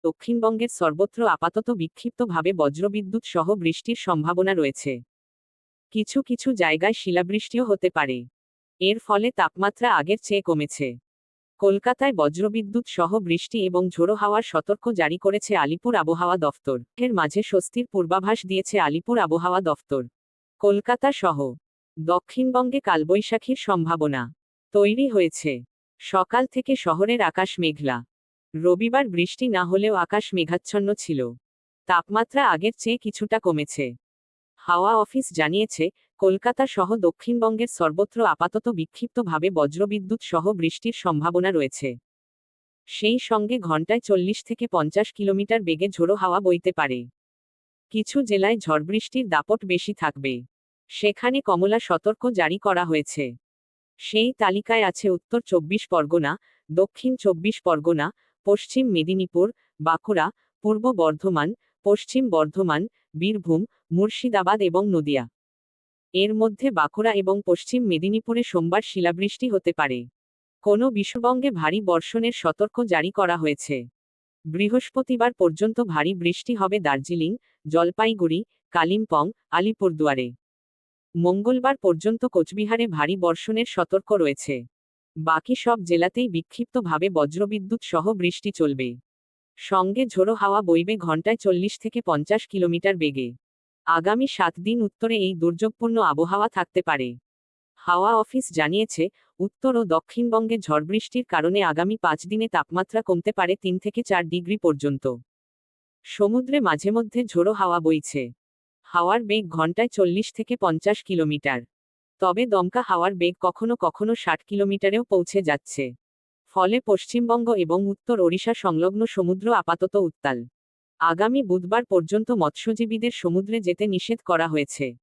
দক্ষিণবঙ্গের সর্বত্র আপাতত বিক্ষিপ্তভাবে বজ্রবিদ্যুৎ সহ বৃষ্টির সম্ভাবনা রয়েছে। কিছু কিছু জায়গায় শিলাবৃষ্টিও হতে পারে। এর ফলে তাপমাত্রা আগের চেয়ে কমেছে। কলকাতায় বজ্রবিদ্যুৎ সহ বৃষ্টি এবং ঝোড়ো হাওয়ার সতর্ক জারি করেছে আলিপুর আবহাওয়া দফতর। এর মাঝে স্বস্তির পূর্বাভাস দিয়েছে আলিপুর আবহাওয়া দফতর। কলকাতা সহ দক্ষিণবঙ্গে কালবৈশাখীর সম্ভাবনা তৈরি হয়েছে। সকাল থেকে শহরের আকাশ মেঘলা। রবিবার বৃষ্টি না হলেও আকাশ মেঘাচ্ছন্ন ছিল। তাপমাত্রা আগের চেয়ে কিছুটা কমেছে। হাওয়া অফিস জানিয়েছে, কলকাতা সহ দক্ষিণবঙ্গের সর্বত্র আপাতত বিক্ষিপ্তভাবে বজ্রবিদ্যুৎ সহ বৃষ্টির সম্ভাবনা রয়েছে। সেই সঙ্গে ঘন্টায় 40 থেকে 50 কিলোমিটার বেগে ঝোড়ো হাওয়া বইতে পারে। কিছু জেলায় ঝড়বৃষ্টির দাপট বেশি থাকবে। সেখানে কমলা সতর্ক জারি করা হয়েছে। সেই তালিকায় আছে উত্তর 24 পরগনা, দক্ষিণ 24 পরগনা, পশ্চিম মেদিনীপুর, বাঁকুড়া, পূর্ব বর্ধমান, পশ্চিম বর্ধমান, বীরভূম, মুর্শিদাবাদ এবং নদিয়া। এর মধ্যে বাঁকুড়া এবং পশ্চিম মেদিনীপুরে সোমবার শিলাবৃষ্টি হতে পারে। কোনো বিশ্ববঙ্গে ভারী বর্ষণের সতর্ক জারি করা হয়েছে। বৃহস্পতিবার পর্যন্ত ভারী বৃষ্টি হবে দার্জিলিং, জলপাইগুড়ি, কালিম্পং, আলিপুরদুয়ারে। মঙ্গলবার পর্যন্ত কোচবিহারে ভারী বর্ষণের সতর্ক রয়েছে। বাকি সব জেলাতেই বিক্ষিপ্তভাবে বজ্রবিদ্যুৎ সহ বৃষ্টি চলবে। সঙ্গে ঝোড়ো হাওয়া বইবে ঘন্টায় 40 থেকে 50 কিলোমিটার বেগে। আগামী 7 দিন উত্তরে এই দুর্যোগপূর্ণ আবহাওয়া থাকতে পারে। হাওয়া অফিস জানিয়েছে, উত্তর ও দক্ষিণবঙ্গে ঝড়বৃষ্টির কারণে আগামী 5 দিনে তাপমাত্রা কমতে পারে 3 থেকে 4 ডিগ্রি পর্যন্ত। সমুদ্রে মাঝে মধ্যে ঝোড়ো হাওয়া বইছে। হাওয়ার বেগ ঘন্টায় 40 থেকে 50 কিলোমিটার। তবে দমকা হাওয়ার বেগ কখনো কখনো 60 কিলোমিটারেও পৌঁছে যাচ্ছে। ফলে পশ্চিমবঙ্গ এবং উত্তর ওড়িশা সংলগ্ন সমুদ্র আপাতত উত্তাল। আগামী বুধবার পর্যন্ত মৎস্যজীবীদের সমুদ্রে যেতে নিষেধ করা হয়েছে।